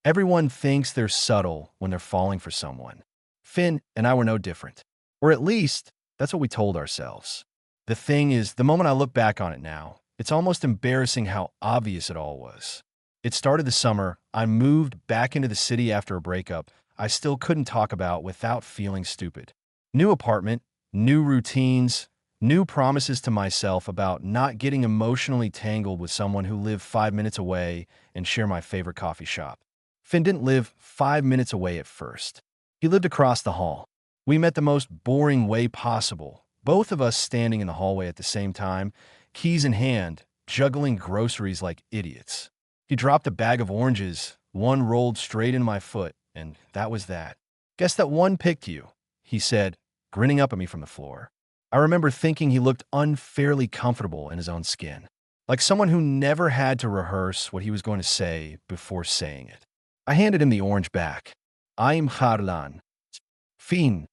Everyone thinks they're subtle when they're falling for someone. Finn and I were no different. Or at least, that's what we told ourselves. The thing is, the moment I look back on it now, it's almost embarrassing how obvious it all was. It started the summer. I moved back into the city after a breakup I still couldn't talk about without feeling stupid. New apartment, new routines, new promises to myself about not getting emotionally tangled with someone who lived 5 minutes away and share my favorite coffee shop. Finn didn't live 5 minutes away at first. He lived across the hall. We met the most boring way possible, both of us standing in the hallway at the same time, keys in hand, juggling groceries like idiots. He dropped a bag of oranges, one rolled straight in my foot, and that was that. "Guess that one picked you," he said, grinning up at me from the floor. I remember thinking he looked unfairly comfortable in his own skin, like someone who never had to rehearse what he was going to say before saying it. I handed him the orange back. "I'm Harlan." Fiend.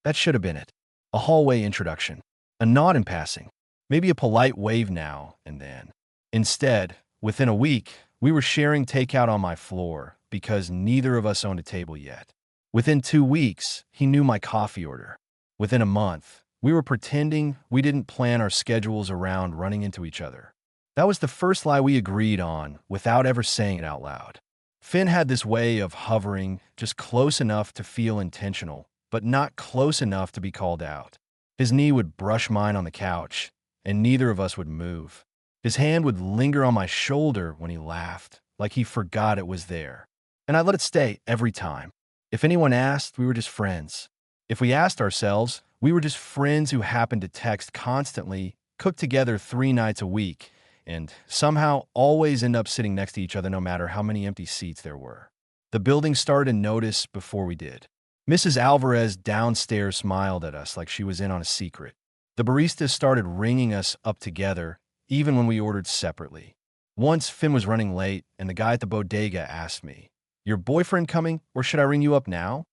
That should have been it. A hallway introduction. A nod in passing. Maybe a polite wave now and then. Instead, within a week, we were sharing takeout on my floor because neither of us owned a table yet. Within 2 weeks, he knew my coffee order. Within a month, we were pretending we didn't plan our schedules around running into each other. That was the first lie we agreed on without ever saying it out loud. Finn had this way of hovering just close enough to feel intentional, but not close enough to be called out. His knee would brush mine on the couch, and neither of us would move. His hand would linger on my shoulder when he laughed, like he forgot it was there. And I let it stay every time. If anyone asked, we were just friends. If we asked ourselves, we were just friends who happened to text constantly, cook together 3 nights a week, and somehow always end up sitting next to each other no matter how many empty seats there were. The building started to notice before we did. Mrs. Alvarez downstairs smiled at us like she was in on a secret. The baristas started ringing us up together, even when we ordered separately. Once Finn was running late, and the guy at the bodega asked me, "Your boyfriend coming, or should I ring you up now?"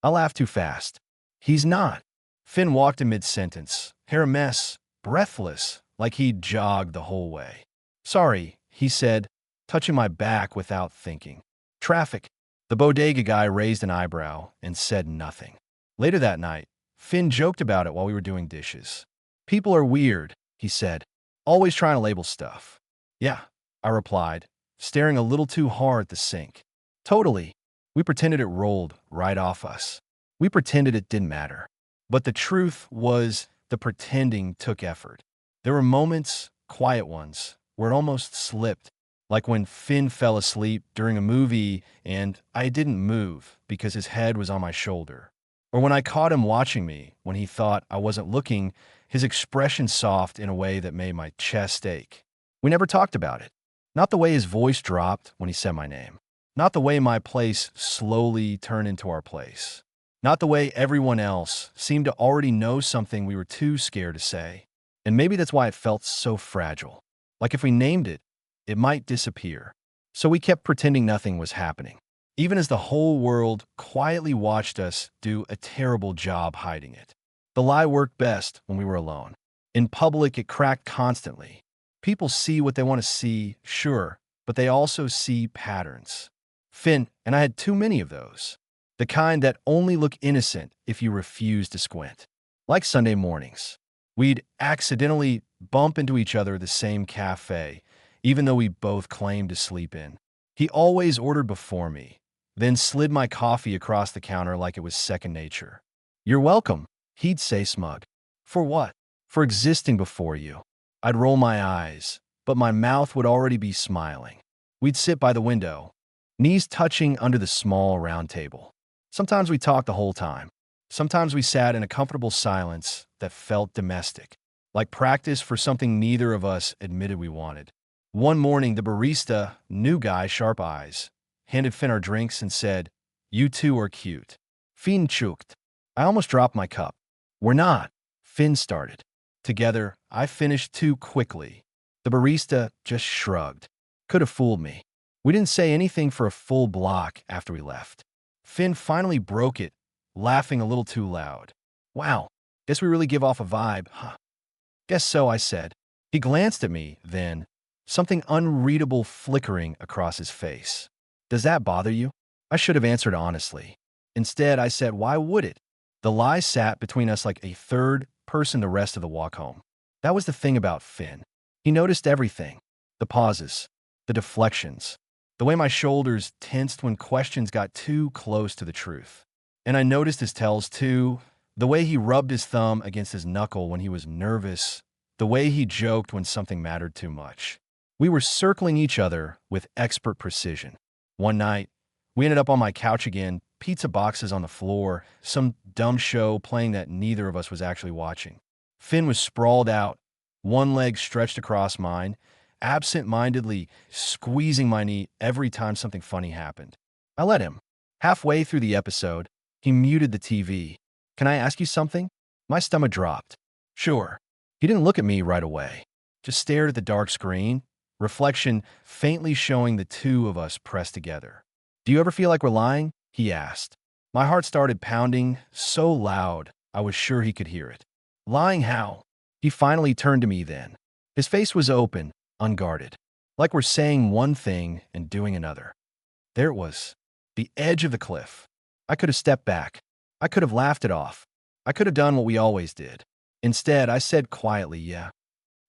I laughed too fast. "He's not." Finn walked in mid-sentence, hair a mess, breathless, like he'd jogged the whole way. "Sorry," he said, touching my back without thinking. "Traffic." The bodega guy raised an eyebrow and said nothing. Later that night, Finn joked about it while we were doing dishes. "People are weird," he said, "always trying to label stuff." "Yeah," I replied, staring a little too hard at the sink. "Totally." We pretended it rolled right off us. We pretended it didn't matter. But the truth was, the pretending took effort. There were moments, quiet ones, where it almost slipped, like when Finn fell asleep during a movie and I didn't move because his head was on my shoulder. Or when I caught him watching me when he thought I wasn't looking, his expression soft in a way that made my chest ache. We never talked about it. Not the way his voice dropped when he said my name. Not the way my place slowly turned into our place. Not the way everyone else seemed to already know something we were too scared to say. And maybe that's why it felt so fragile. Like if we named it, it might disappear. So we kept pretending nothing was happening, even as the whole world quietly watched us do a terrible job hiding it. The lie worked best when we were alone. In public, it cracked constantly. People see what they want to see, sure, but they also see patterns. Finn and I had too many of those. The kind that only look innocent if you refuse to squint. Like Sunday mornings. We'd accidentally bump into each other at the same cafe, even though we both claimed to sleep in. He always ordered before me, then slid my coffee across the counter like it was second nature. "You're welcome," he'd say smug. "For what?" "For existing before you." I'd roll my eyes, but my mouth would already be smiling. We'd sit by the window, knees touching under the small round table. Sometimes we talked the whole time. Sometimes we sat in a comfortable silence that felt domestic, like practice for something neither of us admitted we wanted. One morning, the barista, new guy, sharp eyes, handed Finn our drinks and said, "You two are cute." Finn choked. I almost dropped my cup. "We're not," Finn started. Together, I finished too quickly. The barista just shrugged. Could have fooled me. We didn't say anything for a full block after we left. Finn finally broke it, laughing a little too loud. "Wow, guess we really give off a vibe, huh?" "Guess so," I said. He glanced at me, then, something unreadable flickering across his face. Does that bother you? I should have answered honestly. Instead, I said, why would it? The lie sat between us like a third person the rest of the walk home. That was the thing about Finn. He noticed everything. The pauses, the deflections, the way my shoulders tensed when questions got too close to the truth. And I noticed his tells too, the way he rubbed his thumb against his knuckle when he was nervous, the way he joked when something mattered too much. We were circling each other with expert precision. One night, we ended up on my couch again, pizza boxes on the floor, some dumb show playing that neither of us was actually watching. Finn was sprawled out, one leg stretched across mine, absent-mindedly squeezing my knee every time something funny happened. I let him. Halfway through the episode, he muted the TV. Can I ask you something? My stomach dropped. Sure. He didn't look at me right away, just stared at the dark screen, reflection faintly showing the two of us pressed together. Do you ever feel like we're lying? He asked. My heart started pounding so loud I was sure he could hear it. Lying how? He finally turned to me then. His face was open, unguarded, like we're saying one thing and doing another. There it was, the edge of the cliff. I could have stepped back. I could have laughed it off. I could have done what we always did. Instead, I said quietly, yeah.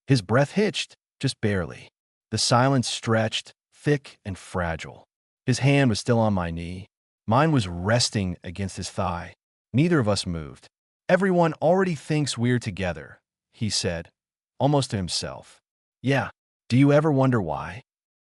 His breath hitched, just barely. The silence stretched, thick and fragile. His hand was still on my knee. Mine was resting against his thigh. Neither of us moved. Everyone already thinks we're together, he said, almost to himself. Yeah. Do you ever wonder why?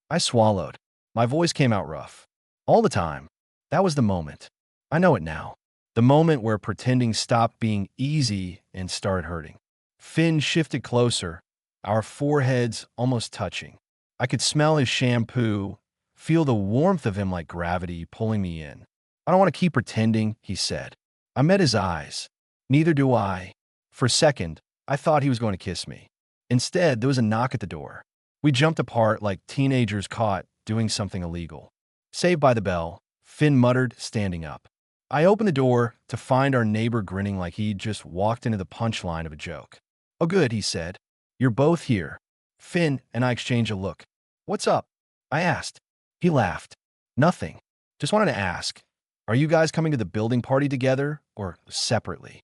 I swallowed. My voice came out rough. All the time. That was the moment. I know it now. The moment where pretending stopped being easy and started hurting. Finn shifted closer, our foreheads almost touching. I could smell his shampoo, feel the warmth of him like gravity pulling me in. I don't want to keep pretending, he said. I met his eyes. Neither do I. For a second, I thought he was going to kiss me. Instead, there was a knock at the door. We jumped apart like teenagers caught doing something illegal. Saved by the bell, Finn muttered, standing up. I opened the door to find our neighbor grinning like he'd just walked into the punchline of a joke. Oh good, he said. You're both here. Finn and I exchanged a look. What's up? I asked. He laughed. Nothing. Just wanted to ask. Are you guys coming to the building party together or separately?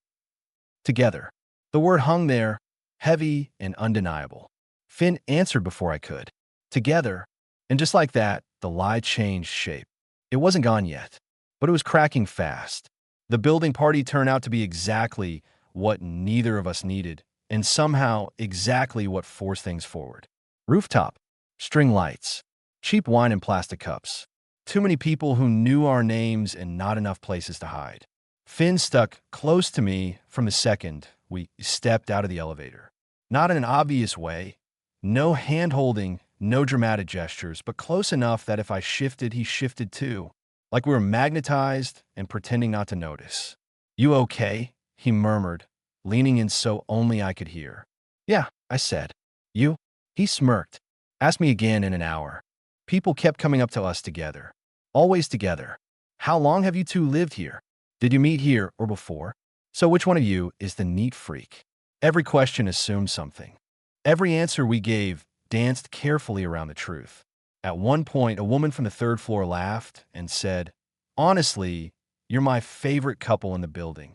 Together. The word hung there, heavy and undeniable. Finn answered before I could. Together. And just like that, the lie changed shape. It wasn't gone yet, but it was cracking fast. The building party turned out to be exactly what neither of us needed, and somehow exactly what forced things forward. Rooftop, string lights, cheap wine in plastic cups, too many people who knew our names and not enough places to hide. Finn stuck close to me from the second we stepped out of the elevator. Not in an obvious way, no hand-holding, no dramatic gestures, but close enough that if I shifted, he shifted too, like we were magnetized and pretending not to notice. You okay? He murmured, leaning in so only I could hear. Yeah, I said. You? He smirked. Ask me again in an hour. People kept coming up to us together. Always together. How long have you two lived here? Did you meet here or before? So which one of you is the neat freak? Every question assumed something. Every answer we gave danced carefully around the truth. At one point, a woman from the third floor laughed and said, honestly, you're my favorite couple in the building.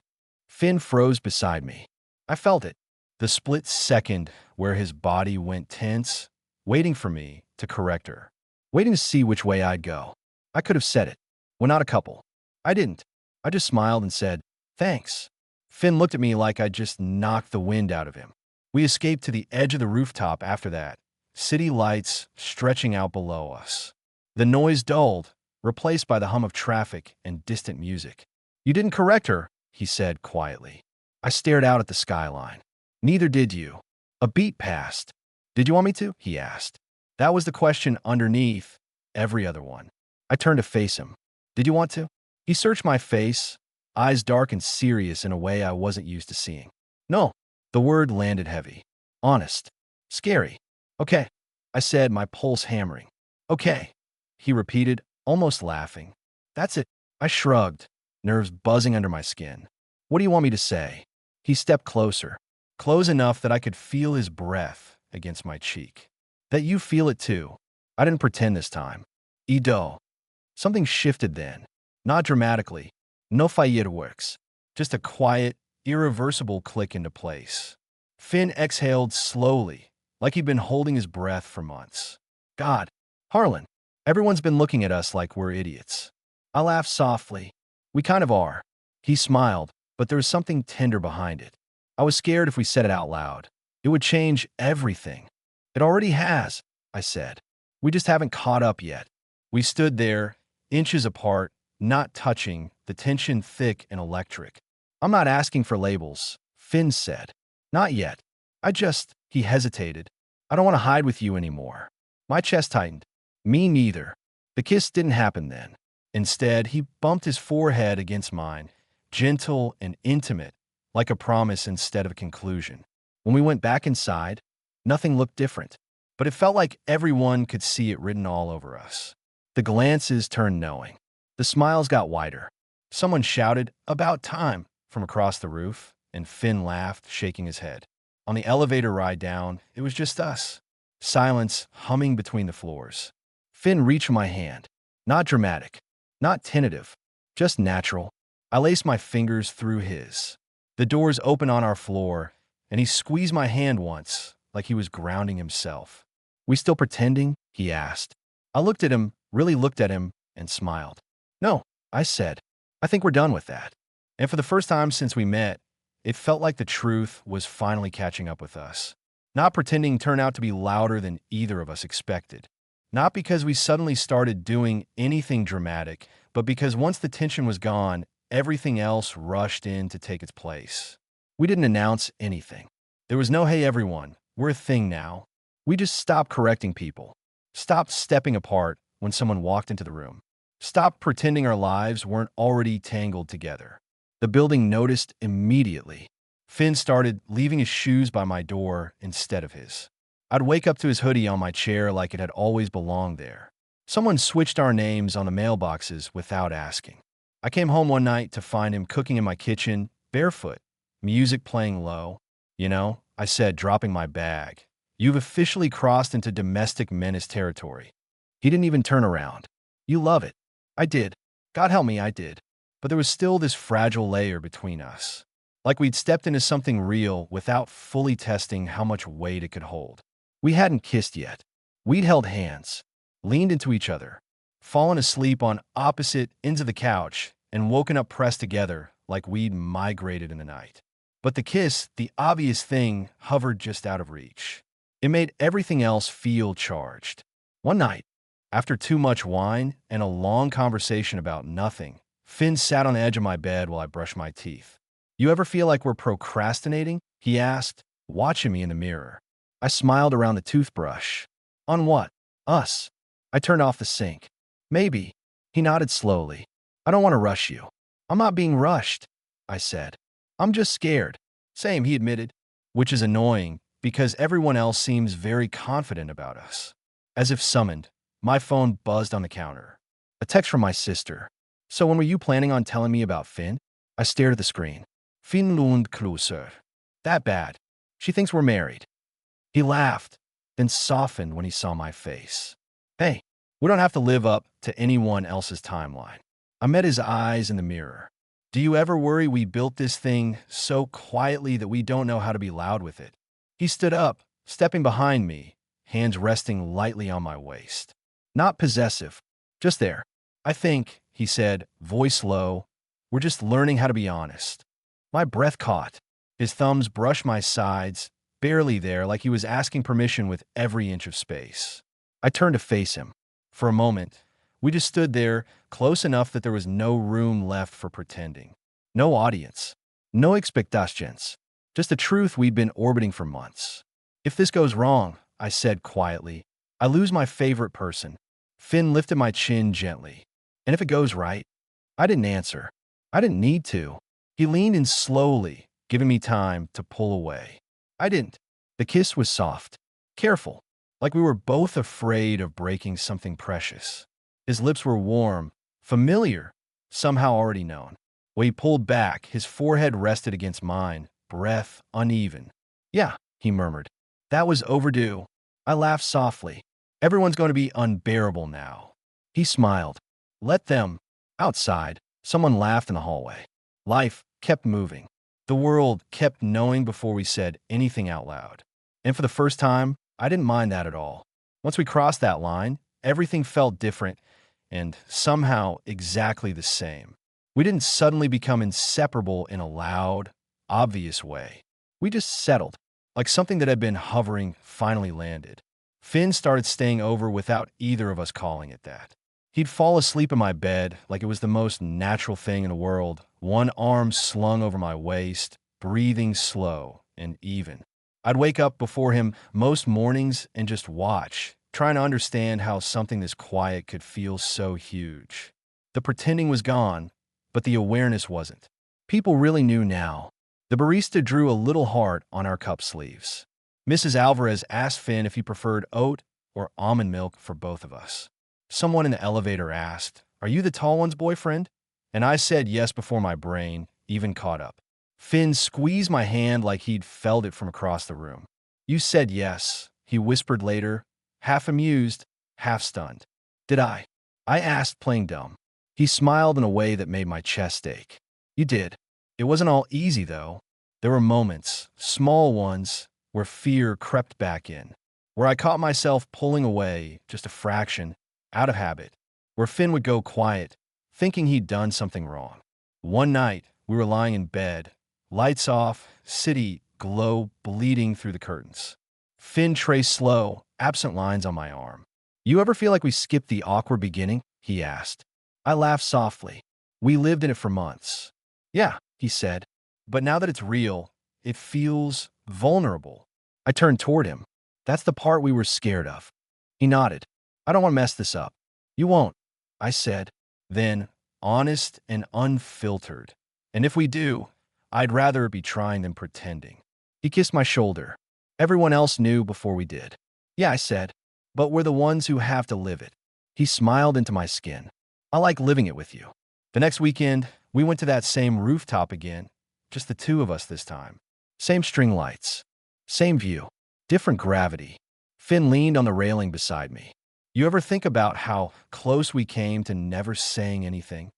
Finn froze beside me. I felt it. The split second where his body went tense, waiting for me to correct her, waiting to see which way I'd go. I could have said it. We're not a couple. I didn't. I just smiled and said, thanks. Finn looked at me like I'd just knocked the wind out of him. We escaped to the edge of the rooftop after that, city lights stretching out below us. The noise dulled, replaced by the hum of traffic and distant music. You didn't correct her, he said quietly. I stared out at the skyline. Neither did you. A beat passed. Did you want me to? He asked. That was the question underneath every other one. I turned to face him. Did you want to? He searched my face, eyes dark and serious in a way I wasn't used to seeing. No. The word landed heavy. Honest. Scary. Okay, I said, my pulse hammering. Okay, he repeated, almost laughing. That's it. I shrugged, nerves buzzing under my skin. What do you want me to say? He stepped closer, close enough that I could feel his breath against my cheek. That you feel it too. I didn't pretend this time. Ido. Something shifted then. Not dramatically. No fireworks. Just a quiet, irreversible click into place. Finn exhaled slowly, like he'd been holding his breath for months. God, Harlan, everyone's been looking at us like we're idiots. I laughed softly. We kind of are. He smiled, but there was something tender behind it. I was scared if we said it out loud, it would change everything. It already has, I said. We just haven't caught up yet. We stood there, inches apart, not touching, the tension thick and electric. I'm not asking for labels, Finn said. Not yet. He hesitated. I don't want to hide with you anymore. My chest tightened. Me neither. The kiss didn't happen then. Instead, he bumped his forehead against mine, gentle and intimate, like a promise instead of a conclusion. When we went back inside, nothing looked different, but it felt like everyone could see it written all over us. The glances turned knowing. The smiles got wider. Someone shouted, "About time," from across the roof, and Finn laughed, shaking his head. On the elevator ride down, it was just us. Silence humming between the floors. Finn reached for my hand. Not dramatic, not tentative, just natural. I laced my fingers through his. The doors opened on our floor, and he squeezed my hand once, like he was grounding himself. "We still pretending?" he asked. I looked at him, really looked at him, and smiled. "No," I said. "I think we're done with that." And for the first time since we met, it felt like the truth was finally catching up with us. Not pretending turned out to be louder than either of us expected. Not because we suddenly started doing anything dramatic, but because once the tension was gone, everything else rushed in to take its place. We didn't announce anything. There was no, "Hey everyone, we're a thing now." We just stopped correcting people. Stopped stepping apart when someone walked into the room. Stopped pretending our lives weren't already tangled together. The building noticed immediately. Finn started leaving his shoes by my door instead of his. I'd wake up to his hoodie on my chair like it had always belonged there. Someone switched our names on the mailboxes without asking. I came home one night to find him cooking in my kitchen, barefoot, music playing low. "You know," I said, dropping my bag, "you've officially crossed into domestic menace territory." He didn't even turn around. "You love it." I did. God help me, I did. But there was still this fragile layer between us. Like we'd stepped into something real without fully testing how much weight it could hold. We hadn't kissed yet. We'd held hands, leaned into each other, fallen asleep on opposite ends of the couch, and woken up pressed together like we'd migrated in the night. But the kiss, the obvious thing, hovered just out of reach. It made everything else feel charged. One night, after too much wine and a long conversation about nothing, Finn sat on the edge of my bed while I brushed my teeth. "You ever feel like we're procrastinating?" he asked, watching me in the mirror. I smiled around the toothbrush. "On what?" "Us." I turned off the sink. "Maybe." He nodded slowly. "I don't want to rush you." "I'm not being rushed," I said. "I'm just scared." "Same," he admitted, which is annoying because everyone else seems very confident about us. As if summoned, my phone buzzed on the counter. A text from my sister. "So when were you planning on telling me about Finn?" I stared at the screen. "Finn Lund Kluser." "That bad. She thinks we're married." He laughed, then softened when he saw my face. "Hey, we don't have to live up to anyone else's timeline." I met his eyes in the mirror. "Do you ever worry we built this thing so quietly that we don't know how to be loud with it?" He stood up, stepping behind me, hands resting lightly on my waist. Not possessive, just there. "I think," he said, voice low, "we're just learning how to be honest." My breath caught. His thumbs brushed my sides, barely there, like he was asking permission with every inch of space. I turned to face him. For a moment, we just stood there, close enough that there was no room left for pretending. No audience. No expectations. Just the truth we'd been orbiting for months. "If this goes wrong," I said quietly, "I lose my favorite person." Finn lifted my chin gently. "And if it goes right?" I didn't answer. I didn't need to. He leaned in slowly, giving me time to pull away. I didn't. The kiss was soft, careful, like we were both afraid of breaking something precious. His lips were warm, familiar, somehow already known. When he pulled back, his forehead rested against mine, breath uneven. "Yeah," he murmured. "That was overdue." I laughed softly. "Everyone's going to be unbearable now." He smiled. Let them. Outside, someone laughed in the hallway. Life kept moving. The world kept knowing before we said anything out loud. And for the first time, I didn't mind that at all. Once we crossed that line, everything felt different and somehow exactly the same. We didn't suddenly become inseparable in a loud, obvious way. We just settled, like something that had been hovering finally landed. Finn started staying over without either of us calling it that. He'd fall asleep in my bed like it was the most natural thing in the world, one arm slung over my waist, breathing slow and even. I'd wake up before him most mornings and just watch, trying to understand how something this quiet could feel so huge. The pretending was gone, but the awareness wasn't. People really knew now. The barista drew a little heart on our cup sleeves. Mrs. Alvarez asked Finn if he preferred oat or almond milk for both of us. Someone in the elevator asked, "Are you the tall one's boyfriend?" And I said yes before my brain even caught up. Finn squeezed my hand like he'd felt it from across the room. "You said yes," he whispered later, half amused, half stunned. "Did I?" I asked, playing dumb. He smiled in a way that made my chest ache. "You did." It wasn't all easy, though. There were moments, small ones, where fear crept back in, where I caught myself pulling away just a fraction, out of habit, where Finn would go quiet, thinking he'd done something wrong. One night, we were lying in bed, lights off, city glow bleeding through the curtains. Finn traced slow, absent lines on my arm. "You ever feel like we skipped the awkward beginning?" he asked. I laughed softly. "We lived in it for months." "Yeah," he said. "But now that it's real, it feels vulnerable." I turned toward him. "That's the part we were scared of." He nodded. "I don't want to mess this up." "You won't," I said. Then, honest and unfiltered. "And if we do, I'd rather it be trying than pretending." He kissed my shoulder. "Everyone else knew before we did." "Yeah," I said. "But we're the ones who have to live it." He smiled into my skin. "I like living it with you." The next weekend, we went to that same rooftop again, just the two of us this time. Same string lights. Same view. Different gravity. Finn leaned on the railing beside me. "You ever think about how close we came to never saying anything?"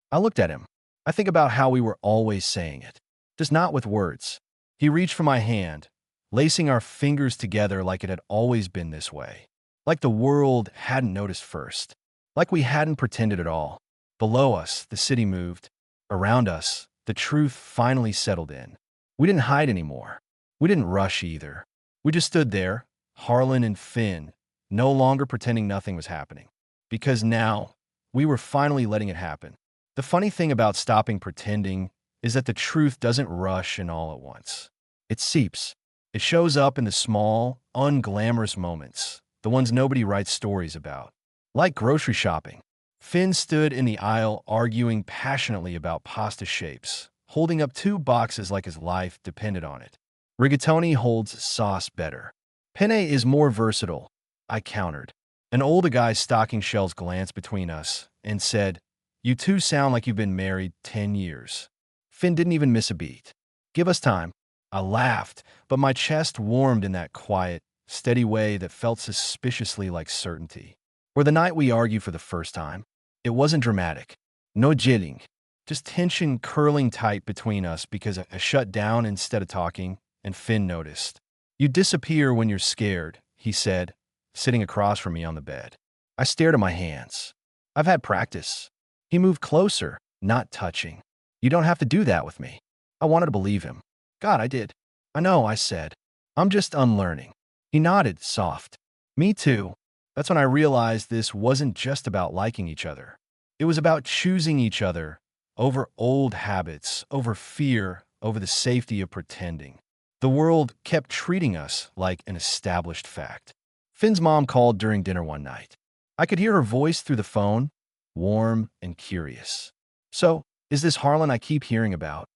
I looked at him. "I think about how we were always saying it, just not with words." He reached for my hand, lacing our fingers together like it had always been this way. Like the world hadn't noticed first. Like we hadn't pretended at all. Below us, the city moved. Around us, the truth finally settled in. We didn't hide anymore. We didn't rush either. We just stood there, Harlan and Finn, no longer pretending nothing was happening. Because now, we were finally letting it happen. The funny thing about stopping pretending is that the truth doesn't rush in all at once. It seeps. It shows up in the small, unglamorous moments, the ones nobody writes stories about. Like grocery shopping. Finn stood in the aisle arguing passionately about pasta shapes, holding up 2 boxes like his life depended on it. Rigatoni holds sauce better. Penne is more versatile, I countered. An older guy's stocking shelves glanced between us and said, "You two sound like you've been married 10 years. Finn didn't even miss a beat. "Give us time." I laughed, but my chest warmed in that quiet, steady way that felt suspiciously like certainty. Or the night we argued for the first time. It wasn't dramatic. No jitting. Just tension curling tight between us because I shut down instead of talking, and Finn noticed. "You disappear when you're scared," he said, sitting across from me on the bed. I stared at my hands. "I've had practice." He moved closer, not touching. "You don't have to do that with me." I wanted to believe him. "God, I did." "I know," I said. "I'm just unlearning." He nodded, soft. "Me too." That's when I realized this wasn't just about liking each other. It was about choosing each other over old habits, over fear, over the safety of pretending. The world kept treating us like an established fact. Finn's mom called during dinner one night. I could hear her voice through the phone, warm and curious. "So, is this Harlan I keep hearing about?"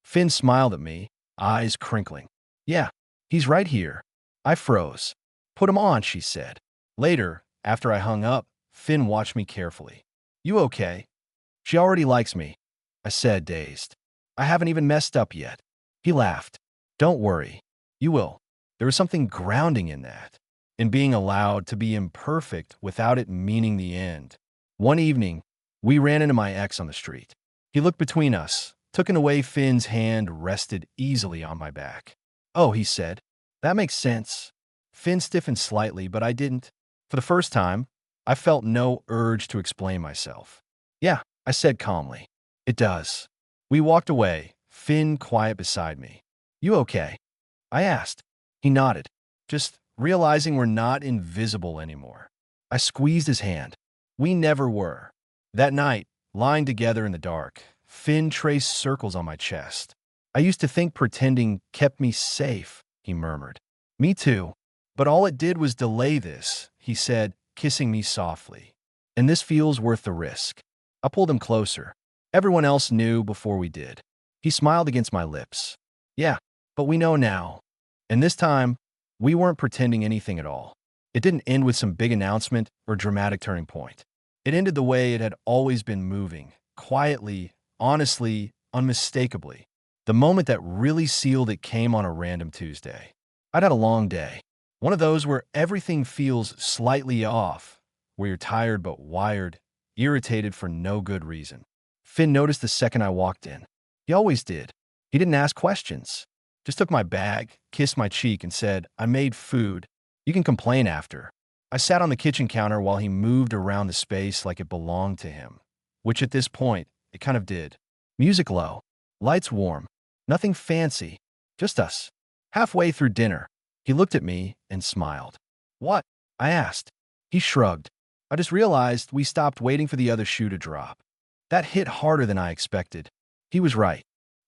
Finn smiled at me, eyes crinkling. "Yeah, he's right here." I froze. "Put him on," she said. Later, after I hung up, Finn watched me carefully. "You okay?" "She already likes me," I said, dazed. "I haven't even messed up yet." He laughed. "Don't worry. You will." There was something grounding in that, in being allowed to be imperfect without it meaning the end. One evening, We ran into my ex on the street. He looked between us, took away. Finn's hand rested easily on my back. Oh, he said. That makes sense. Finn stiffened slightly, but I didn't. For the first time, I felt no urge to explain myself. Yeah, I said calmly. It does. We walked away, Finn quiet beside me. You okay? I asked. He nodded, just realizing we're not invisible anymore. I squeezed his hand. We never were. That night, lying together in the dark, Finn traced circles on my chest. I used to think pretending kept me safe, he murmured. Me too. But all it did was delay this, he said, kissing me softly. And this feels worth the risk. I pulled him closer. Everyone else knew before we did. He smiled against my lips. Yeah, but we know now. And this time, we weren't pretending anything at all. It didn't end with some big announcement or dramatic turning point. It ended the way it had always been moving, quietly, honestly, unmistakably. The moment that really sealed it came on a random Tuesday. I'd had a long day. One of those where everything feels slightly off, where you're tired but wired, irritated for no good reason. Finn noticed the second I walked in. He always did. He didn't ask questions. Just took my bag, kissed my cheek, and said, I made food. You can complain after. I sat on the kitchen counter while he moved around the space like it belonged to him, which at this point, it kind of did. Music low, lights warm, nothing fancy, just us. Halfway through dinner, he looked at me and smiled. What? I asked. He shrugged. I just realized we stopped waiting for the other shoe to drop. That hit harder than I expected. He was right.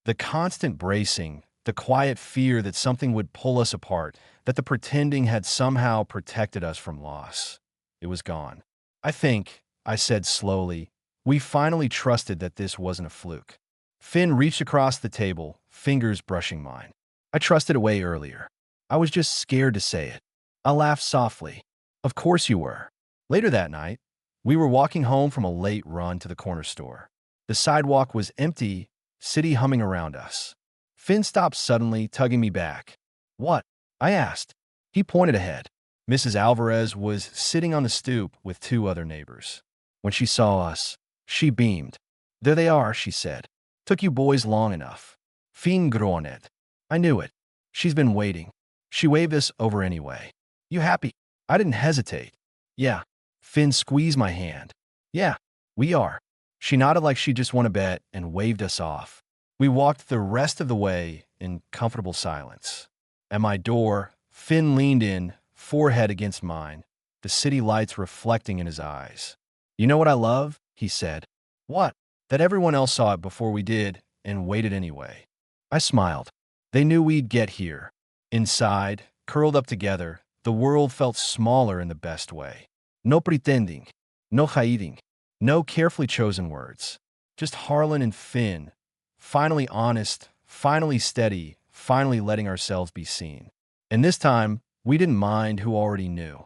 The constant bracing, the quiet fear that something would pull us apart, that the pretending had somehow protected us from loss. It was gone. I think, I said slowly, we finally trusted that this wasn't a fluke. Finn reached across the table, fingers brushing mine. I trusted it way earlier. I was just scared to say it. I laughed softly. Of course you were. Later that night, we were walking home from a late run to the corner store. The sidewalk was empty, city humming around us. Finn stopped suddenly, tugging me back. What? I asked. He pointed ahead. Mrs. Alvarez was sitting on the stoop with two other neighbors. When she saw us, she beamed. There they are, she said. Took you boys long enough. Fin gronet. I knew it. She's been waiting. She waved us over anyway. You happy? I didn't hesitate. Yeah. Finn squeezed my hand. Yeah, we are. She nodded like she just won a bet and waved us off. We walked the rest of the way in comfortable silence. At my door, Finn leaned in, forehead against mine, the city lights reflecting in his eyes. You know what I love? He said. What? That everyone else saw it before we did and waited anyway. I smiled. They knew we'd get here. Inside, curled up together, the world felt smaller in the best way. No pretending, no hiding, no carefully chosen words. Just Harlan and Finn, finally honest, finally steady, finally letting ourselves be seen. And this time, we didn't mind who already knew.